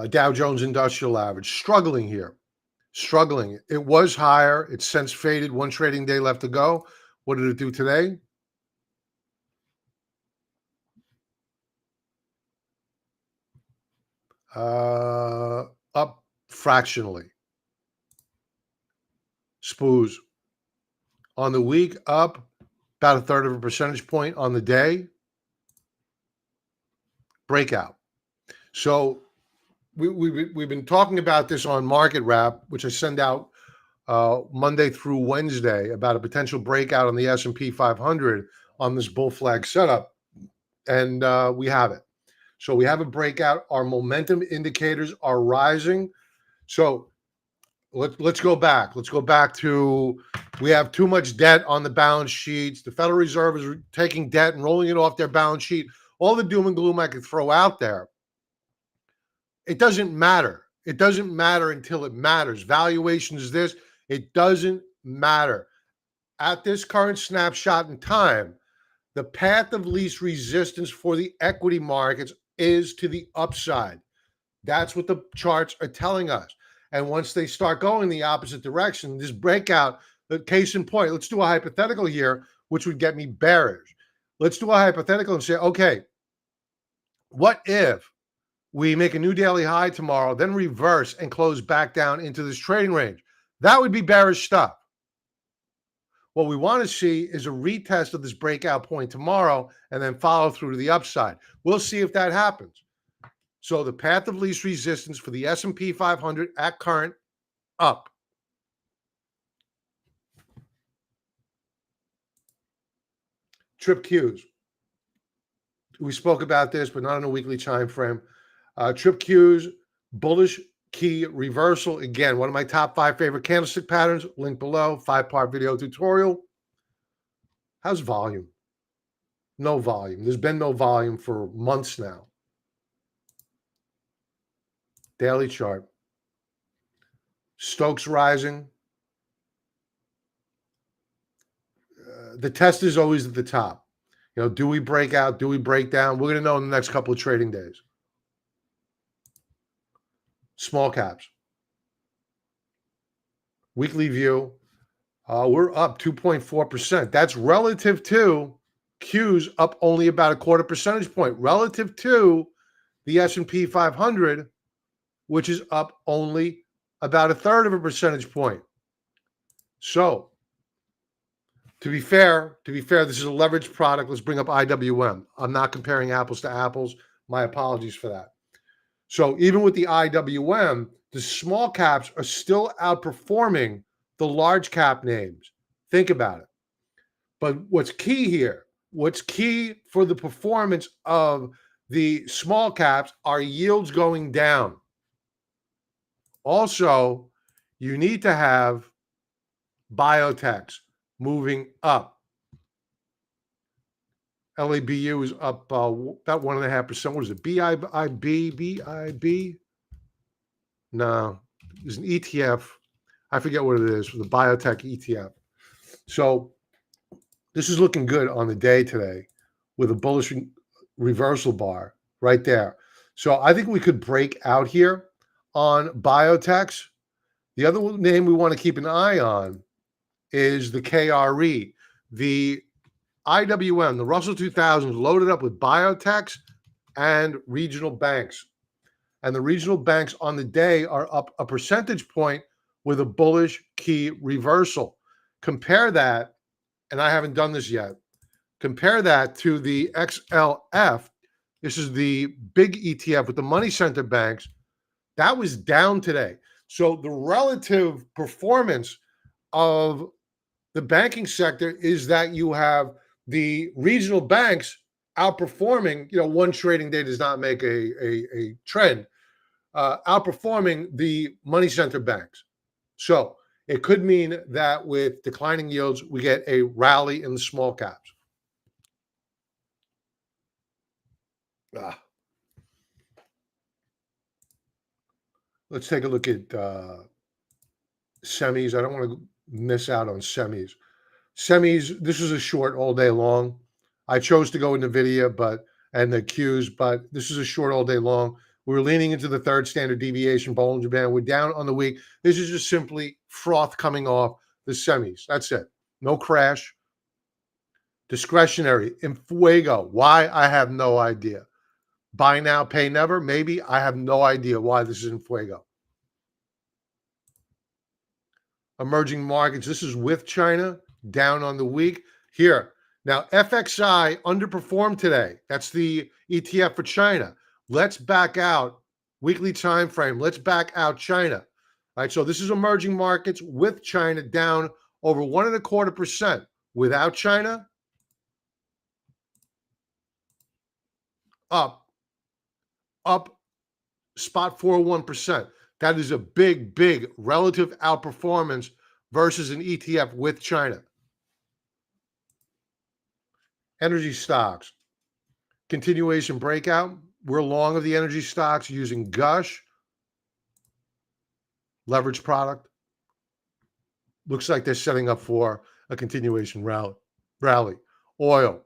Dow Jones Industrial Average, struggling here. Struggling. It was higher. It's since faded. One trading day left to go. What did it do today? Up fractionally. SPOOs. On the week, up about a third of a percentage point. On the day, breakout. So we've been talking about this on Market Wrap, which I send out Monday through Wednesday, about a potential breakout on the S&P 500 on this bull flag setup, and we have it. So we have a breakout. Our momentum indicators are rising. So let's go back. Let's go back to, we have too much debt on the balance sheets. The Federal Reserve is taking debt and rolling it off their balance sheet. All the doom and gloom I could throw out there. It doesn't matter. It doesn't matter until it matters. Valuation is this. It doesn't matter. At this current snapshot in time, the path of least resistance for the equity markets is to the upside. That's what the charts are telling us. And once they start going the opposite direction, this breakout, the case in point, let's do a hypothetical here, which would get me bearish. Let's do a hypothetical and say, okay, what if we make a new daily high tomorrow, then reverse and close back down into this trading range? That would be bearish stuff. What we want to see is a retest of this breakout point tomorrow and then follow through to the upside. We'll see if that happens. So the path of least resistance for the S&P 500 at current, up. Trip Qs. We spoke about this, but not on a weekly time frame. Trip Qs, bullish key reversal. Again, one of my top 5 favorite candlestick patterns. Link below, 5-part video tutorial. How's volume? No volume. There's been no volume for months now. Daily chart. Stokes rising. The test is always at the top. You know, do we break out? Do we break down? We're going to know in the next couple of trading days. Small caps. Weekly view. We're up 2.4%. That's relative to Q's up only about a quarter percentage point. Relative to the S&P 500, which is up only about a third of a percentage point. So, to be fair, this is a leveraged product. Let's bring up IWM. I'm not comparing apples to apples. My apologies for that. So even with the IWM, the small caps are still outperforming the large cap names. Think about it. But what's key here, what's key for the performance of the small caps are yields going down. Also, you need to have biotechs moving up. LABU is up about 1.5%. What is it? BIB? No, it's an ETF. I forget what it is for the biotech ETF. So this is looking good on the day today with a bullish reversal bar right there. So I think we could break out here on biotechs. The other name we want to keep an eye on is the KRE, the IWM, the Russell 2000 loaded up with biotechs and regional banks. And the regional banks on the day are up a percentage point with a bullish key reversal. Compare that, and I haven't done this yet, compare that to the XLF. This is the big ETF with the money center banks. That was down today. So the relative performance of the banking sector is that you have the regional banks outperforming. One trading day does not make a trend. Outperforming the money center banks. So it could mean that with declining yields, we get a rally in the small caps. Let's take a look at semis. I don't want to miss out on semis. Semis, this is a short all day long. I chose to go in NVIDIA and the Qs, but this is a short all day long. We're leaning into the third standard deviation, Bollinger Band. We're down on the week. This is just simply froth coming off the semis. That's it. No crash. Discretionary. In Fuego. Why? I have no idea. Buy now, pay never. Maybe. I have no idea why this is in Fuego. Emerging markets. This is with China. Down on the week. Here. Now, FXI underperformed today. That's the ETF for China. Let's back out weekly time frame. Let's back out China. All right, so this is emerging markets with China down over 1.25%. Without China, up spot 41%. That is a big relative outperformance versus an ETF with China. Energy stocks. Continuation breakout. We're long of the energy stocks using Gush. Leverage product. Looks like they're setting up for a continuation rally. Oil.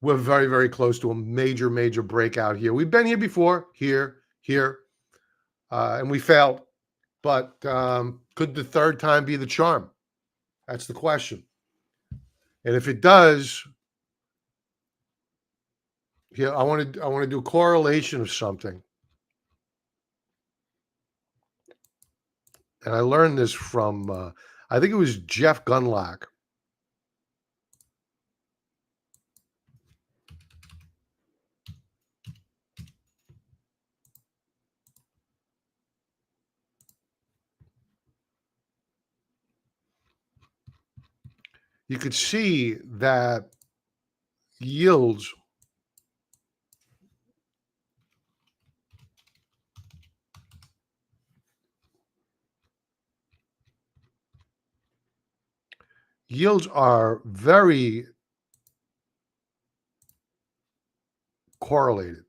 We're very close to a major breakout here. We've been here before, here, and we failed. But could the third time be the charm? That's the question. And if it does, here I want to do a correlation of something. And I learned this from I think it was Jeff Gunlock. You could see that yields are very correlated.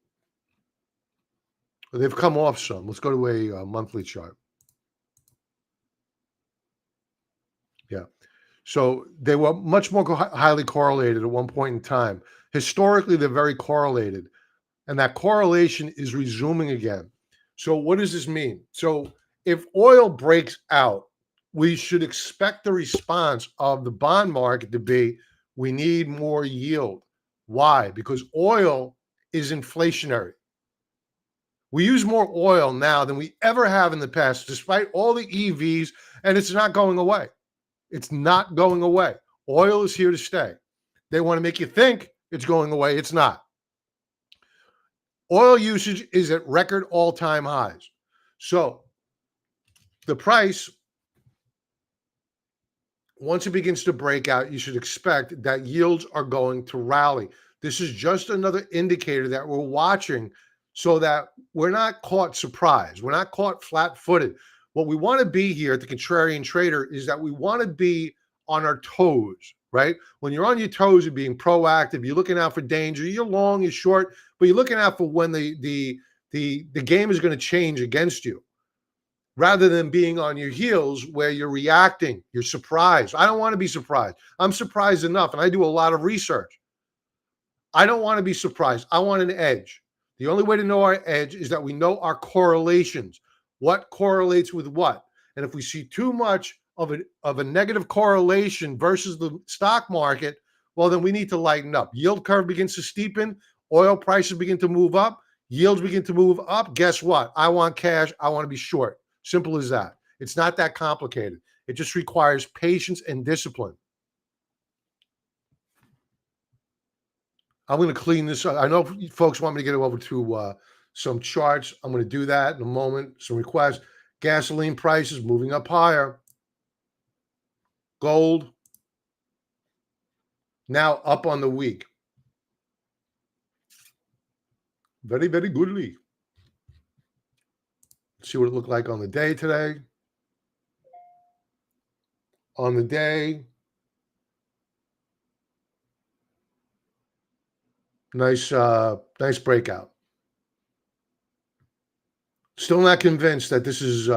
They've come off some. Let's go to a monthly chart. Yeah. So they were much more highly correlated at one point in time. Historically, they're very correlated. And that correlation is resuming again. So what does this mean? So if oil breaks out, we should expect the response of the bond market to be, we need more yield. Why? Because oil is inflationary. We use more oil now than we ever have in the past, despite all the EVs, and it's not going away. It's not going away. Oil is here to stay. They want to make you think it's going away. It's not. Oil usage is at record all-time highs. So the price, once it begins to break out, you should expect that yields are going to rally. This is just another indicator that we're watching so that we're not caught surprised. We're not caught flat-footed. What we want to be here at the Contrarian Trader is that we want to be on our toes. right? When you're on your toes, you're being proactive. You're looking out for danger. You're long, you're short, but you're looking out for when the game is going to change against you, rather than being on your heels where you're reacting. You're surprised. I don't want to be surprised. I'm surprised enough, and I do a lot of research. I don't want to be surprised. I want an edge. The only way to know our edge is that we know our correlations. What correlates with what? And if we see too much of a negative correlation versus the stock market, well, then we need to lighten up. Yield curve begins to steepen, oil prices begin to move up, yields begin to move up. Guess what? I want cash. I want to be short. Simple as that. It's not that complicated. It just requires patience and discipline. I'm going to clean this up. I know folks want me to get over to some charts. I'm going to do that in a moment. Some requests. Gasoline prices moving up higher. Gold now up on the week. Very, very goodly. Let's see what it looked like on the day today. On the day, nice breakout. Still not convinced that this is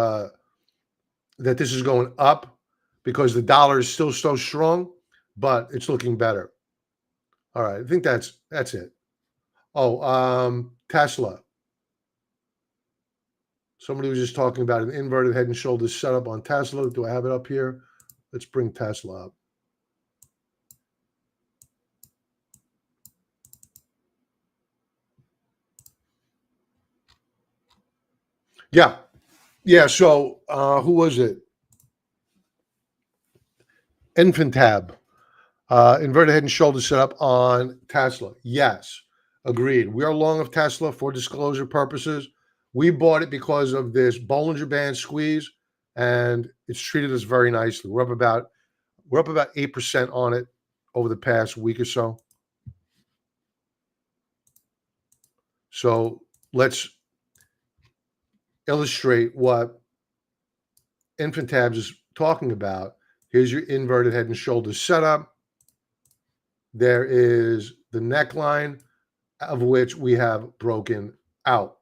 going up because the dollar is still so strong, but it's looking better. All right, I think that's it. Oh, Tesla. Somebody was just talking about an inverted head and shoulders setup on Tesla. Do I have it up here? Let's bring Tesla up. Yeah. Yeah. So who was it? Infintab. Inverted head and shoulders setup on Tesla. Yes. Agreed. We are long of Tesla for disclosure purposes. We bought it because of this Bollinger Band squeeze, and it's treated us very nicely. We're up about 8% on it over the past week or so. So let's illustrate what Infintabs is talking about. Here's your inverted head and shoulders setup. There is the neckline, of which we have broken out.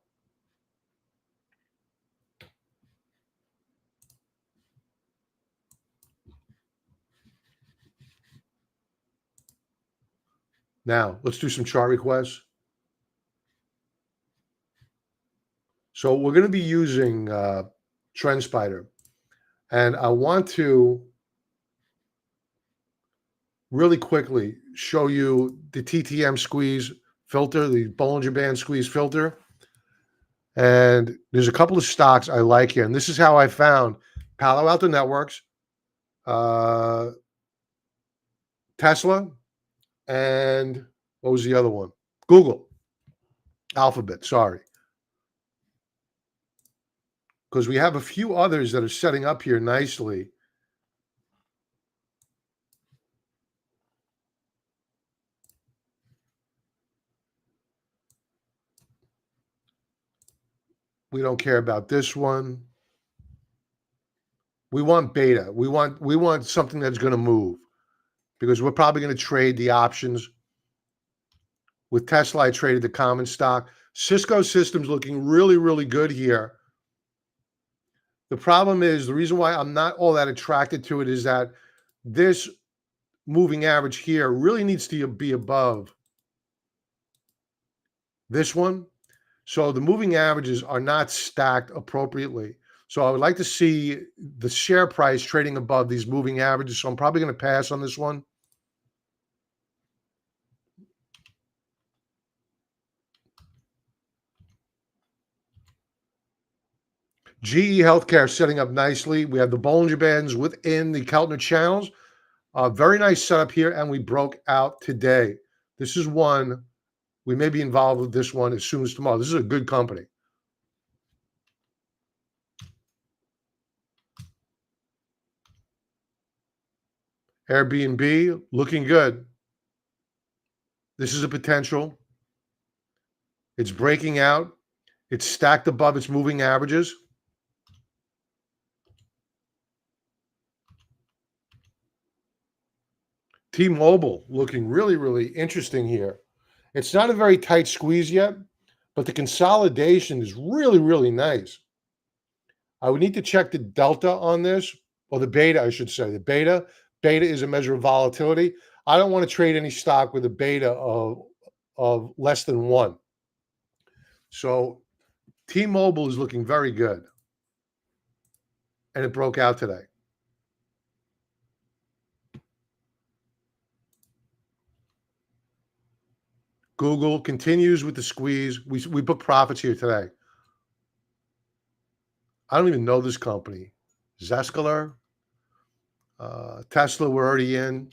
Now, let's do some chart requests. So we're going to be using TrendSpider, and I want to really quickly show you the TTM squeeze filter, the Bollinger Band squeeze filter. And there's a couple of stocks I like here, and this is how I found Palo Alto Networks, Tesla, and what was the other one? Google. Alphabet, sorry. Because we have a few others that are setting up here nicely. We don't care about this one. We want beta. We want something that's going to move, because we're probably going to trade the options. With Tesla, I traded the common stock. Cisco Systems looking really, really good here. The problem is, the reason why I'm not all that attracted to it is that this moving average here really needs to be above this one. So the moving averages are not stacked appropriately. So I would like to see the share price trading above these moving averages. So I'm probably going to pass on this one. GE Healthcare setting up nicely. We have the Bollinger Bands within the Keltner channels. Very nice setup here, and we broke out today. This is one, we may be involved with this one as soon as tomorrow. This is a good company. Airbnb, looking good. This is a potential. It's breaking out. It's stacked above its moving averages. T-Mobile looking really, really interesting here. It's not a very tight squeeze yet, but the consolidation is really, really nice. I would need to check the delta on this, or the beta, I should say. The beta is a measure of volatility. I don't want to trade any stock with a beta of less than 1. So T-Mobile is looking very good, and it broke out today. Google continues with the squeeze. We booked profits here today. I don't even know this company. Zscaler, Tesla, we're already in.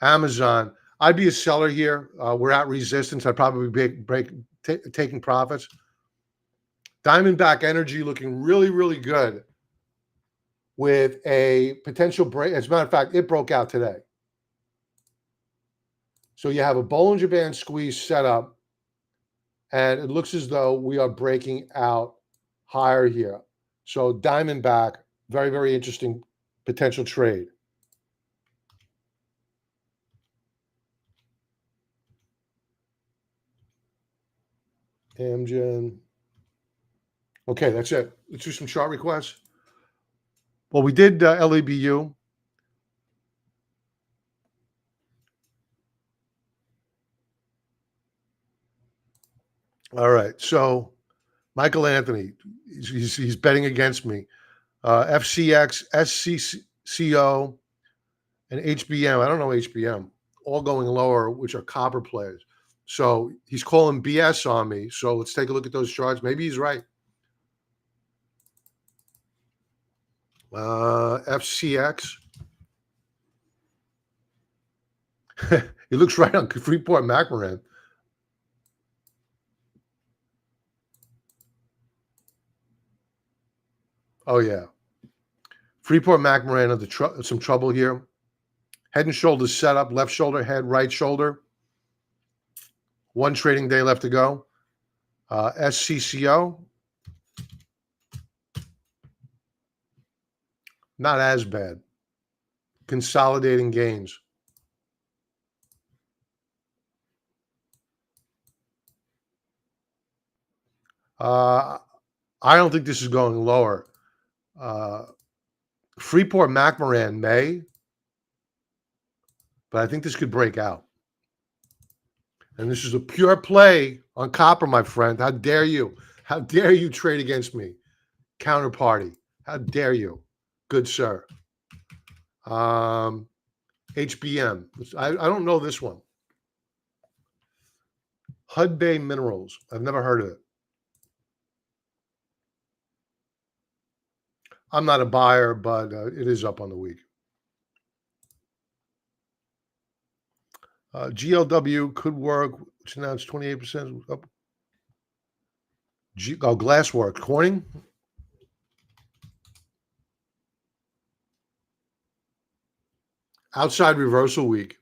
Amazon, I'd be a seller here. We're at resistance. I'd probably be taking profits. Diamondback Energy looking really, really good with a potential break. As a matter of fact, it broke out today. So you have a Bollinger Band squeeze set up, and it looks as though we are breaking out higher here. So Diamondback, very, very interesting potential trade. Amgen. Okay, that's it. Let's do some chart requests. Well, we did LEBU. All right. So Michael Anthony, he's betting against me. FCX, SCCO, and HBM. I don't know HBM. All going lower, which are copper plays. So he's calling BS on me. So let's take a look at those charts. Maybe he's right. FCX. He looks right on Freeport McMoran. Oh, yeah. Freeport McMoran under some trouble here. Head and shoulders set up. Left shoulder, head, right shoulder. One trading day left to go. SCCO. Not as bad. Consolidating gains. I don't think this is going lower. Freeport McMoran may, but I think this could break out. And this is a pure play on copper, my friend. How dare you? How dare you trade against me? Counterparty. How dare you? Good sir. HBM. I don't know this one. Hud Bay Minerals. I've never heard of it. I'm not a buyer, but it is up on the week. GLW could work, which announced 28% up. Glasswork. Corning. Outside reversal week.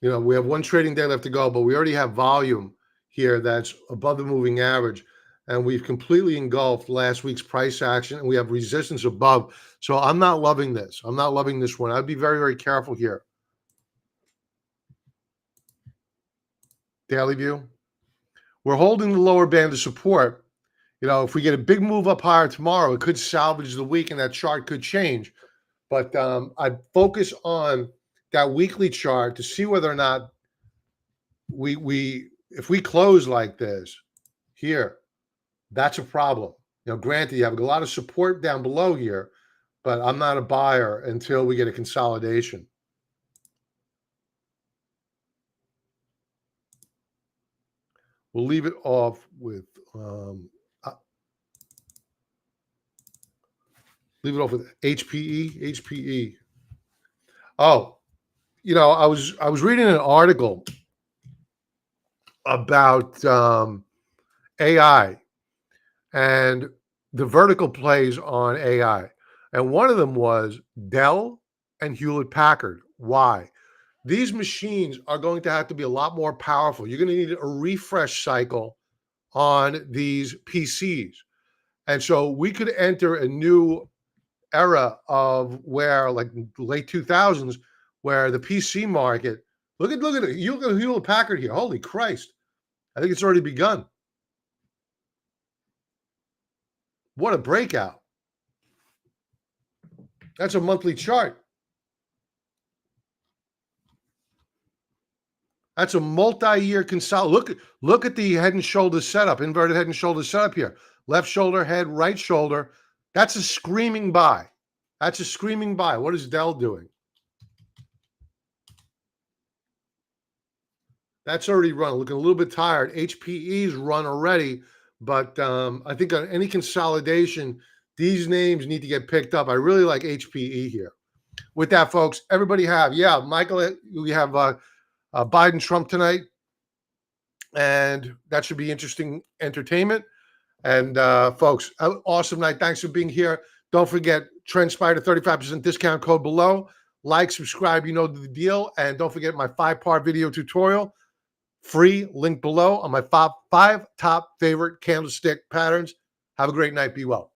You know, we have one trading day left to go, but we already have volume here that's above the moving average. And we've completely engulfed last week's price action, and we have resistance above. So I'm not loving this. I'm not loving this one. I'd be very, very careful here. Daily view. We're holding the lower band of support. You know, if we get a big move up higher tomorrow, it could salvage the week, and that chart could change. But I'd focus on that weekly chart to see whether or not if we close like this here, that's a problem. You know, granted, you have a lot of support down below here, but I'm not a buyer until we get a consolidation. We'll leave it off with HPE. HPE. Oh, you know, I was reading an article about AI and the vertical plays on AI. And one of them was Dell and Hewlett Packard. Why? These machines are going to have to be a lot more powerful. You're going to need a refresh cycle on these PCs. And so we could enter a new era of where, like, late 2000s, where the PC market, look at it. You look at Hewlett Packard here. Holy Christ. I think it's already begun. What a breakout. That's a monthly chart. That's a multi-year consolidation. Look at the head and shoulders setup, inverted head and shoulders setup here. Left shoulder, head, right shoulder. That's a screaming buy. That's a screaming buy. What is Dell doing? That's already run. Looking a little bit tired. HPE's run already, but I think on any consolidation, these names need to get picked up. I really like HPE here. With that, folks, everybody Michael, we have Biden, Trump tonight, and that should be interesting entertainment. And folks, awesome night. Thanks for being here. Don't forget, Trendspider 35% discount code below. Like, subscribe, you know the deal. And don't forget my 5-part video tutorial, free, link below, on my five top favorite candlestick patterns. Have a great night. Be well.